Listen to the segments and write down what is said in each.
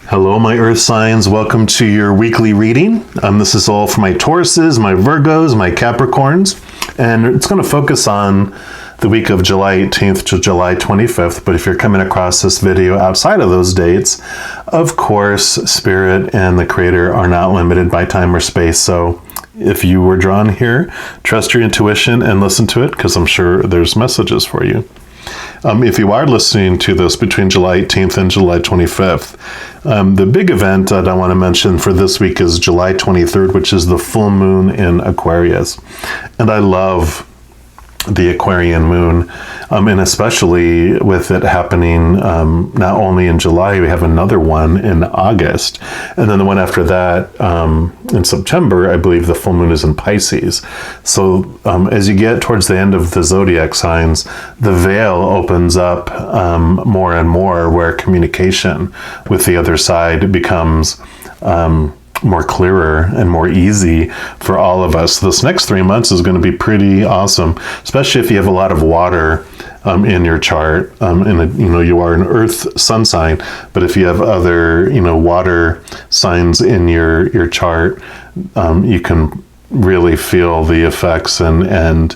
Hello, my earth signs. Welcome to your weekly reading. This is all for my Tauruses, my Virgos, my Capricorns, and it's going to focus on the week of July 18th to July 25th. But if you're coming across this video outside of those dates, of course, Spirit and the Creator are not limited by time or space. So if you were drawn here, trust your intuition and listen to it, because I'm sure there's messages for you. If you are listening to this between July 18th and July 25th, the big event that I want to mention for this week is July 23rd, which is the full moon in Aquarius. And I love the Aquarian moon, and especially with it happening not only in July, we have another one in August, and then the one after that in September, I believe the full moon is in Pisces. So as you get towards the end of the zodiac signs, the veil opens up more and more, where communication with the other side becomes more clearer and more easy for all of us. This next 3 months is going to be pretty awesome, especially if you have a lot of water in your chart. You are an earth sun sign, but if you have other, water signs in your chart, you can really feel the effects and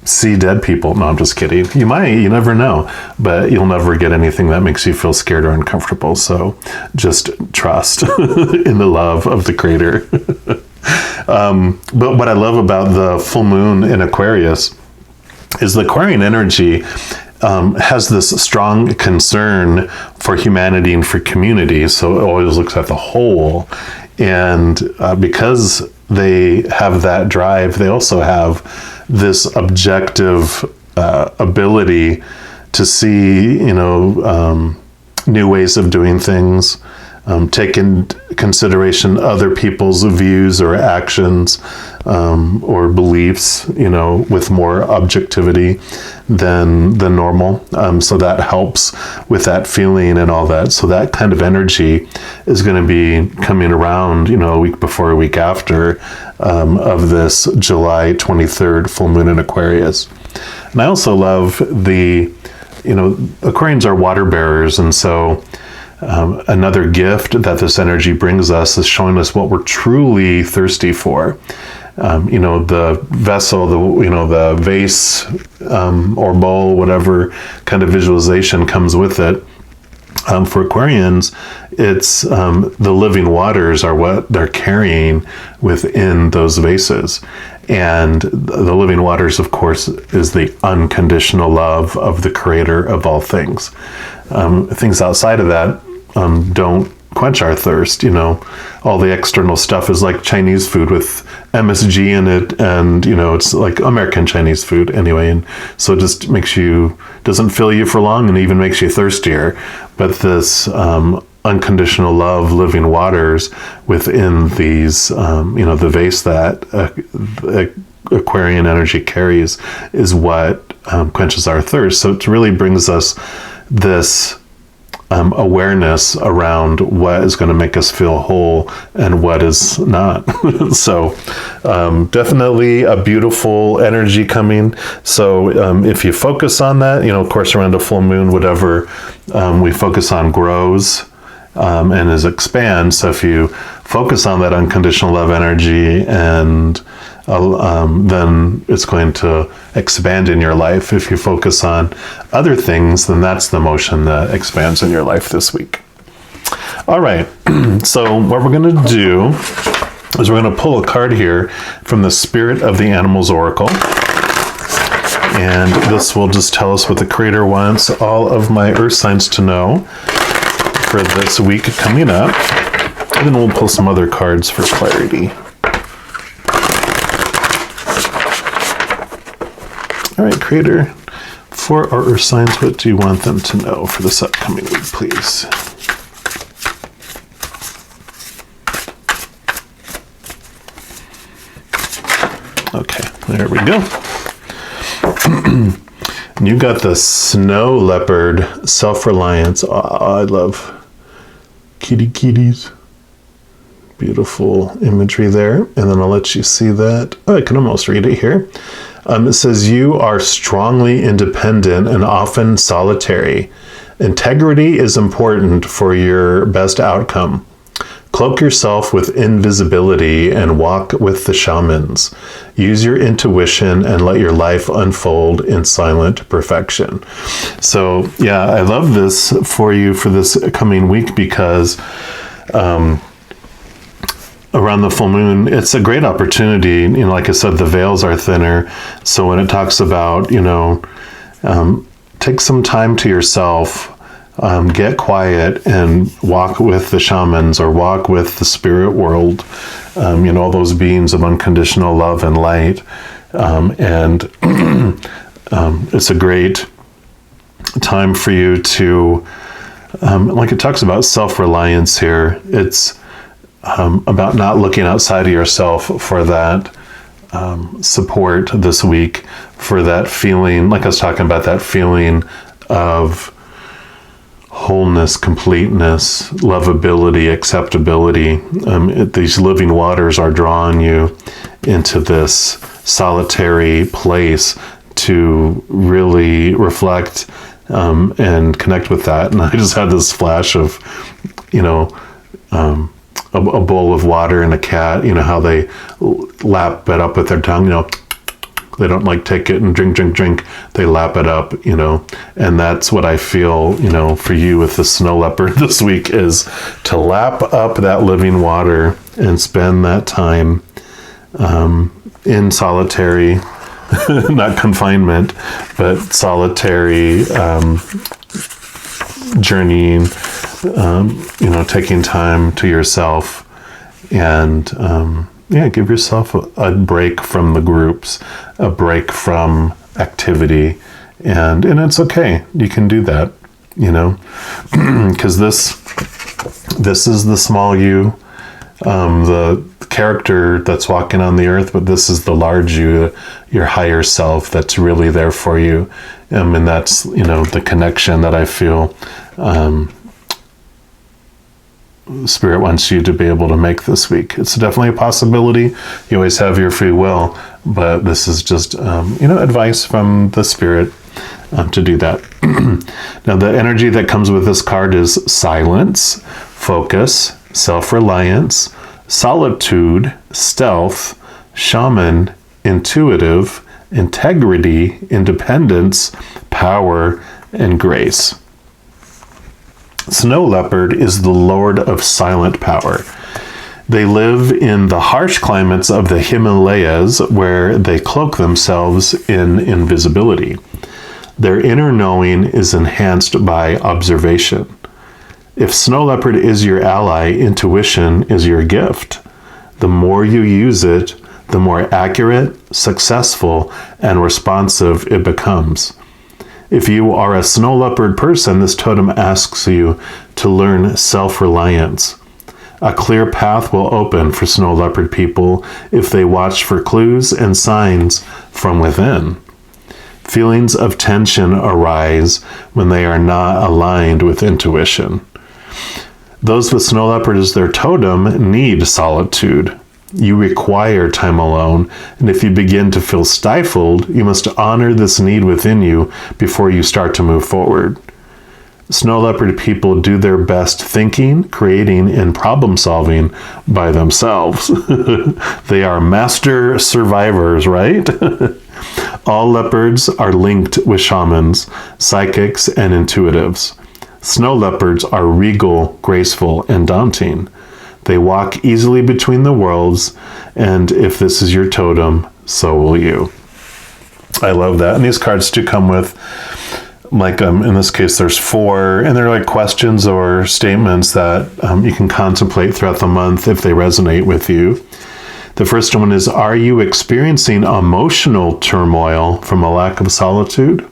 see dead people. No, I'm just kidding. You never know, but you'll never get anything that makes you feel scared or uncomfortable. So just trust in the love of the Creator. But what I love about the full moon in Aquarius is the Aquarian energy has this strong concern for humanity and for community. So it always looks at the whole. And because they have that drive, they also have this objective ability to see, new ways of doing things, take into consideration other people's views or actions or beliefs, with more objectivity than normal. So that helps with that feeling and all that. So that kind of energy is going to be coming around, a week before, a week after of this July 23rd full moon in Aquarius. And I also love Aquarians are water bearers, and so another gift that this energy brings us is showing us what we're truly thirsty for. The vessel, the vase or bowl, whatever kind of visualization comes with it. For Aquarians, it's the living waters are what they're carrying within those vases. And the living waters, of course, is the unconditional love of the Creator of all things. Things outside of that don't quench our thirst. All the external stuff is like Chinese food with MSG in it, and it's like American Chinese food anyway, and so it just doesn't fill you for long, and even makes you thirstier. But this unconditional love, living waters within these, the vase that Aquarian energy carries, is what quenches our thirst. So it really brings us this awareness around what is going to make us feel whole and what is not. So definitely a beautiful energy coming. So if you focus on that, of course, around a full moon, whatever we focus on grows and expands. So if you focus on that unconditional love energy, and then it's going to expand in your life. If you focus on other things, then that's the motion that expands in your life this week. All right, so what we're going to do is we're going to pull a card here from the Spirit of the Animals Oracle. And this will just tell us what the Creator wants all of my earth signs to know for this week coming up. And then we'll pull some other cards for clarity. All right, Creator, for our earth signs, what do you want them to know for this upcoming week, please? Okay, there we go. You got the snow leopard, self-reliance. Oh, I love kitties. Beautiful imagery there. And then I'll let you see that. Oh, I can almost read it here. It says, you are strongly independent and often solitary. Integrity is important for your best outcome. Cloak yourself with invisibility and walk with the shamans. Use your intuition and let your life unfold in silent perfection. So, yeah, I love this for you for this coming week because around the full moon, it's a great opportunity. You know, like I said, the veils are thinner. So when it talks about, take some time to yourself, get quiet and walk with the shamans or walk with the spirit world, all those beings of unconditional love and light. It's a great time for you to, like it talks about self-reliance here. It's about not looking outside of yourself for that support this week, for that feeling, like I was talking about, that feeling of wholeness, completeness, lovability, acceptability. These living waters are drawing you into this solitary place to really reflect and connect with that. And I just had this flash of, a bowl of water and a cat, how they lap it up with their tongue, they don't like take it and drink. They lap it up, and that's what I feel, for you with the snow leopard this week, is to lap up that living water and spend that time in solitary, not confinement, but solitary journeying, taking time to yourself and, give yourself a break from the groups, a break from activity, and it's okay. You can do that, because this is the small you, the character that's walking on the earth, but this is the large you, your higher self that's really there for you, and that's the connection that I feel. Spirit wants you to be able to make this week. It's definitely a possibility. You always have your free will, but this is just, advice from the Spirit to do that. Now, the energy that comes with this card is silence, focus, self-reliance, solitude, stealth, shaman, intuitive, integrity, independence, power, and grace. Snow leopard is the lord of silent power. They live in the harsh climates of the Himalayas, where they cloak themselves in invisibility. Their inner knowing is enhanced by observation. If snow leopard is your ally, intuition is your gift. The more you use it, the more accurate, successful, and responsive it becomes. If you are a snow leopard person, this totem asks you to learn self-reliance. A clear path will open for snow leopard people if they watch for clues and signs from within. Feelings of tension arise when they are not aligned with intuition. Those with snow leopard as their totem need solitude. You require time alone, and if you begin to feel stifled, you must honor this need within you before you start to move forward. Snow leopard people do their best thinking, creating, and problem solving by themselves. They are master survivors, right? All leopards are linked with shamans, psychics, and intuitives. Snow leopards are regal, graceful, and daunting. They walk easily between the worlds, and if this is your totem, so will you. I love that. And these cards do come with, like, in this case, there's 4, and they're like questions or statements that you can contemplate throughout the month if they resonate with you. The first one is, are you experiencing emotional turmoil from a lack of solitude?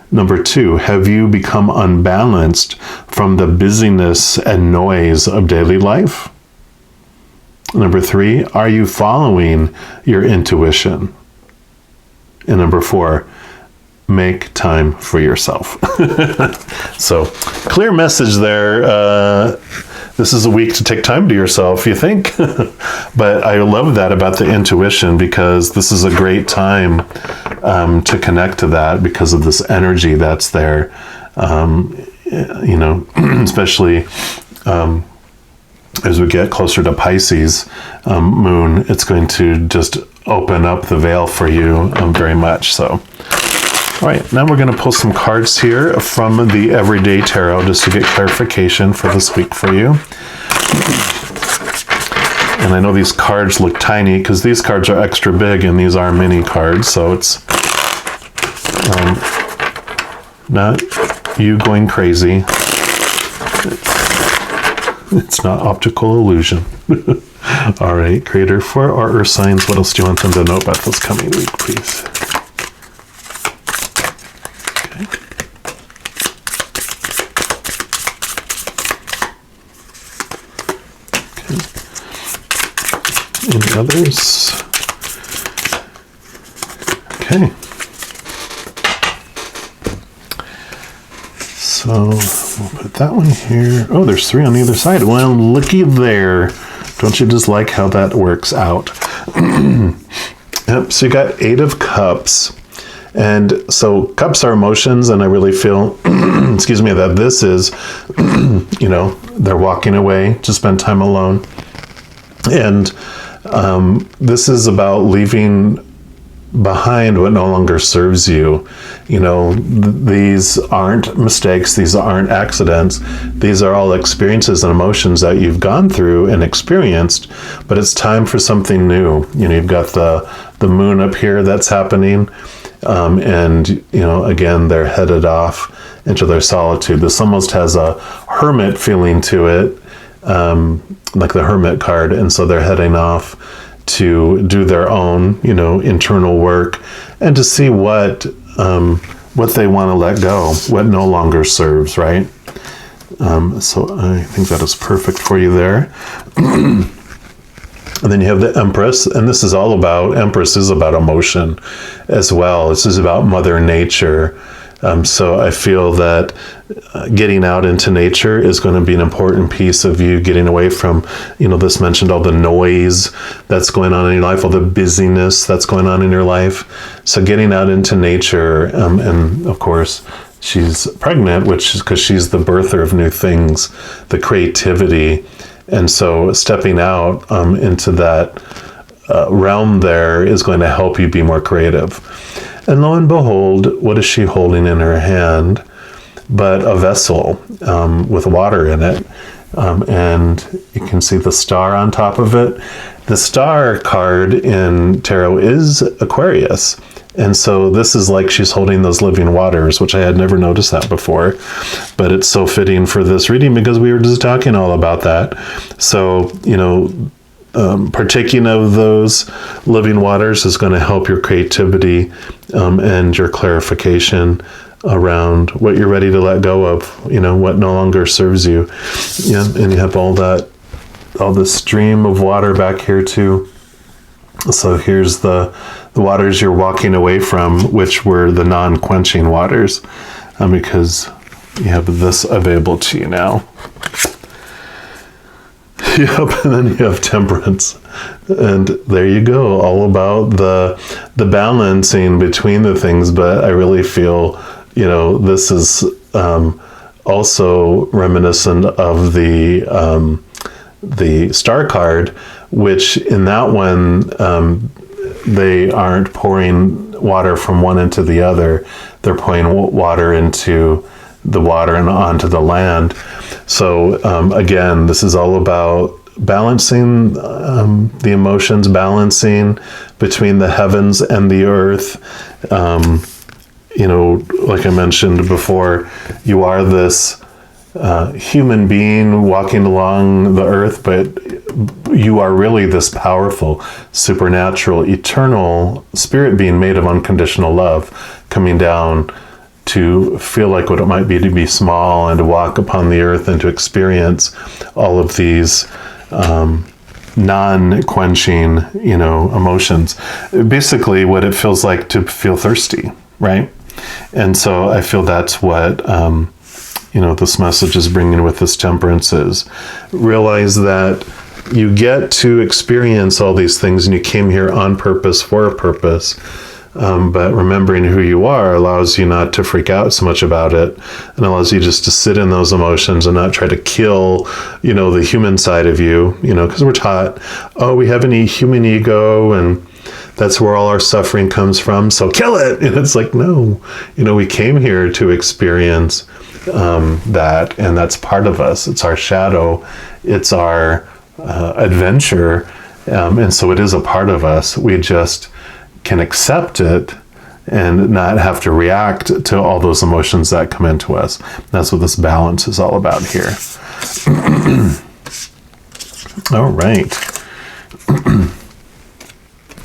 Number 2, have you become unbalanced from the busyness and noise of daily life? Number 3, are you following your intuition? And number 4, make time for yourself. So, clear message there. This is a week to take time to yourself, you think? But I love that about the intuition, because this is a great time to connect to that because of this energy that's there. Especially as we get closer to Pisces moon, it's going to just open up the veil for you very much. So, all right, now we're going to pull some cards here from the Everyday Tarot just to get clarification for this week for you. And I know these cards look tiny because these cards are extra big and these are mini cards, so it's not you going crazy. It's not optical illusion. All right, Creator, for our Earth signs, what else do you want them to know about this coming week, please? Any others? Okay. So we'll put that one here. Oh, there's 3 on either side. Well, looky there. Don't you just like how that works out? Yep, so you got 8 of Cups. And so cups are emotions, and I really feel, excuse me, that this is, they're walking away to spend time alone. And this is about leaving behind what no longer serves you. These aren't mistakes. These aren't accidents. These are all experiences and emotions that you've gone through and experienced, but it's time for something new. You've got the moon up here that's happening. And again, they're headed off into their solitude. This almost has a hermit feeling to it, like the Hermit card. And so they're heading off to do their own, internal work and to see what they want to let go, what no longer serves, right? So I think that is perfect for you there. And then you have the Empress, and this is all about, Empress is about emotion as well. This is about Mother Nature. So I feel that getting out into nature is going to be an important piece of you getting away from, this mentioned all the noise that's going on in your life, all the busyness that's going on in your life. So getting out into nature, and of course, she's pregnant, which is because she's the birther of new things, the creativity. And so stepping out into that realm there is going to help you be more creative. And lo and behold, what is she holding in her hand but a vessel with water in it? And you can see the star on top of it. The star card in tarot is Aquarius. And so this is like she's holding those living waters, which I had never noticed that before. But it's so fitting for this reading because we were just talking all about that. So, partaking of those living waters is going to help your creativity and your clarification around what you're ready to let go of, what no longer serves you. Yeah, and you have all this stream of water back here too. So here's the waters you're walking away from, which were the non-quenching waters, because you have this available to you now. Yep, and then you have Temperance. And there you go, all about the balancing between the things. But I really feel, this is also reminiscent of the Star card, which in that one, they aren't pouring water from one into the other. They're pouring water into the water and onto the land. So again, this is all about balancing the emotions, balancing between the heavens and the earth. Like I mentioned before, you are this human being walking along the earth, but you are really this powerful, supernatural, eternal spirit being made of unconditional love, coming down to feel like what it might be to be small and to walk upon the earth and to experience all of these non-quenching, emotions. Basically what it feels like to feel thirsty, right? And so I feel that's what this message is bringing with this Temperance is. Realize that you get to experience all these things and you came here on purpose, for a purpose. But remembering who you are allows you not to freak out so much about it, and allows you just to sit in those emotions and not try to kill, the human side of you, because we're taught, oh, we have any human ego, and that's where all our suffering comes from, so kill it. And it's like, no, we came here to experience that, and that's part of us. It's our shadow. It's our adventure. And so it is a part of us. We just can accept it and not have to react to all those emotions that come into us. That's what this balance is all about here. All right.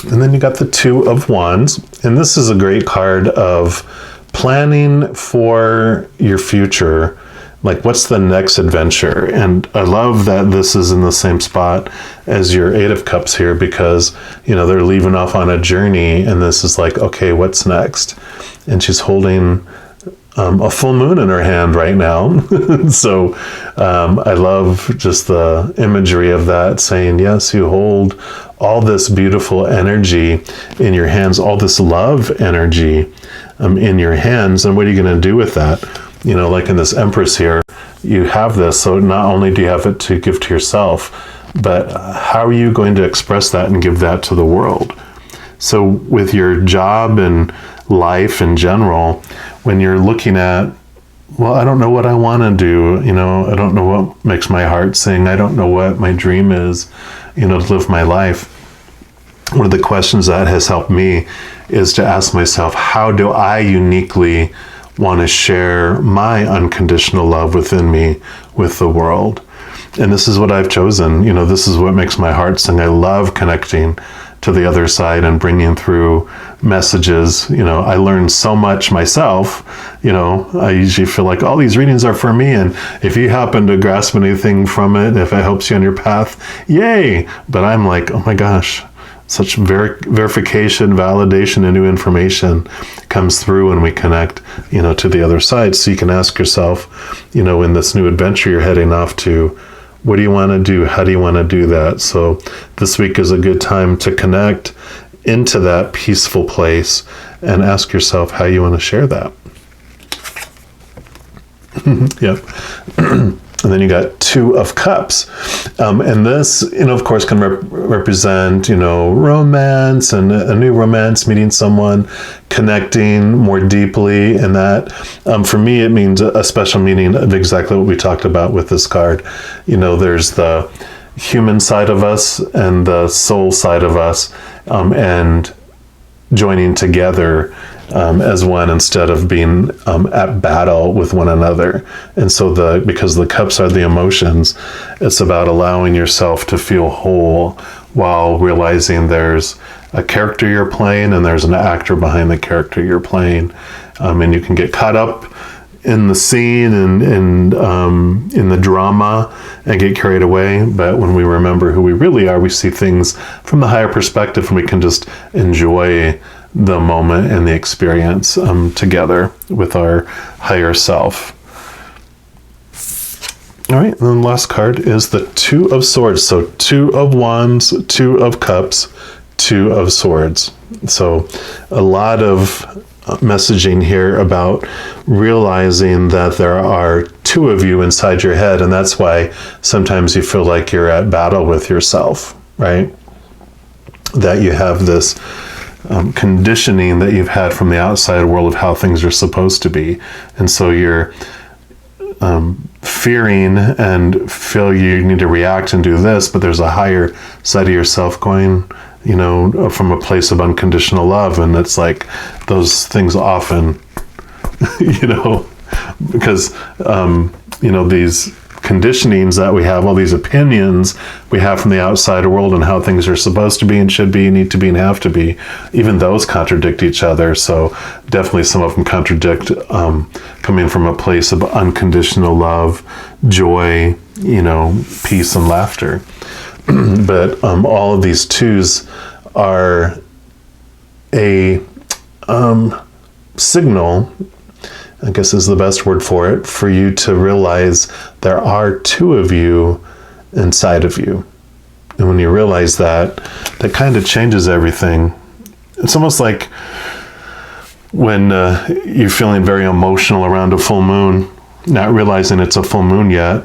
And then you got the Two of Wands. And this is a great card of planning for your future. Like, what's the next adventure? And I love that this is in the same spot as your Eight of Cups here, because, they're leaving off on a journey, and this is like, okay, what's next? And she's holding a full moon in her hand right now. So I love just the imagery of that, saying, yes, you hold all this beautiful energy in your hands, all this love energy in your hands. And what are you going to do with that? Like in this Empress here, you have this. So not only do you have it to give to yourself, but how are you going to express that and give that to the world? So with your job and life in general, when you're looking at, well, I don't know what I want to do, I don't know what makes my heart sing, I don't know what my dream is, to live my life. One of the questions that has helped me is to ask myself, how do I uniquely want to share my unconditional love within me with the world? And this is what I've chosen. This is what makes my heart sing. I love connecting to the other side and bringing through messages. I learned so much myself. I usually feel like all these readings are for me, and if you happen to grasp anything from it, if it helps you on your path, yay. But I'm like, oh my gosh, such verification, validation, and new information comes through when we connect, to the other side. So you can ask yourself, in this new adventure you're heading off to, what do you want to do? How do you want to do that? So this week is a good time to connect into that peaceful place and ask yourself how you want to share that. Yep. And then you got Two of Cups. And this, of course, can represent, romance and a new romance, meeting someone, connecting more deeply. And that, for me, it means a special meaning of exactly what we talked about with this card. There's the human side of us and the soul side of us, and joining together as one instead of being at battle with one another. And so because the cups are the emotions, it's about allowing yourself to feel whole while realizing there's a character you're playing and there's an actor behind the character you're playing. And you can get caught up in the scene and in the drama and get carried away. But when we remember who we really are, we see things from the higher perspective, and we can just enjoy the moment and the experience together with our higher self. All right, and then the last card is the Two of Swords. So Two of Wands, Two of Cups, Two of Swords. So a lot of messaging here about realizing that there are two of you inside your head, and that's why sometimes you feel like you're at battle with yourself, right? That you have this conditioning that you've had from the outside world of how things are supposed to be. And so you're fearing and feel you need to react and do this, but there's a higher side of yourself going, from a place of unconditional love. And it's like those things often, because, these conditionings that we have, all these opinions we have from the outside world and how things are supposed to be and should be, need to be and have to be, even those contradict each other. So definitely some of them contradict coming from a place of unconditional love, joy, peace and laughter. But all of these twos are a signal, I guess is the best word for it, for you to realize there are two of you inside of you. And when you realize that, that kind of changes everything. It's almost like when you're feeling very emotional around a full moon, not realizing it's a full moon yet,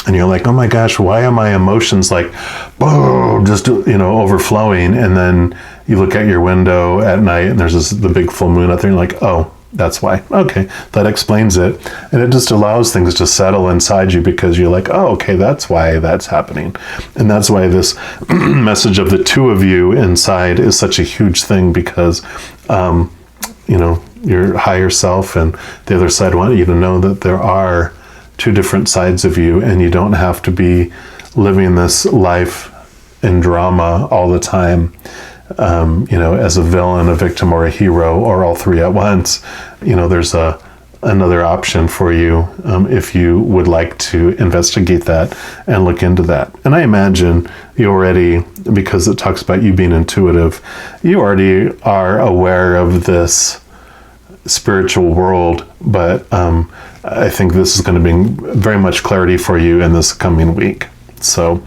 and you're like, oh my gosh, why are my emotions like, boom, just, overflowing? And then you look at your window at night and there's the big full moon out there, and you're like, oh, that's why. Okay, that explains it. And it just allows things to settle inside you, because you're like, oh, okay, that's why that's happening. And that's why this message of the two of you inside is such a huge thing, because, your higher self and the other side want you to know that there are two different sides of you, and you don't have to be living this life in drama all the time, as a villain, a victim, or a hero, or all three at once. There's another option for you, if you would like to investigate that and look into that. And I imagine you already, because it talks about you being intuitive, you already are aware of this spiritual world, but I think this is going to bring very much clarity for you in this coming week. So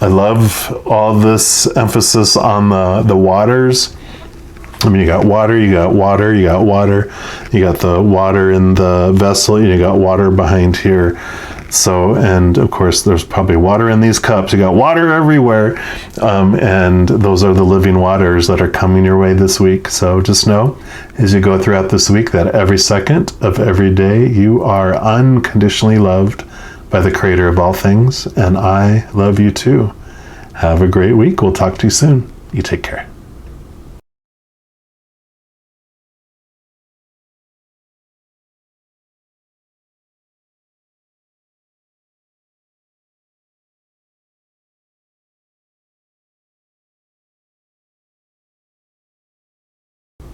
I love all this emphasis on the waters. I mean, you got water, you got water, you got water, you got the water in the vessel, you got water behind here. So, and of course, there's probably water in these cups. You got water everywhere. And those are the living waters that are coming your way this week. So just know, as you go throughout this week, that every second of every day, you are unconditionally loved by the Creator of all things. And I love you too. Have a great week. We'll talk to you soon. You take care.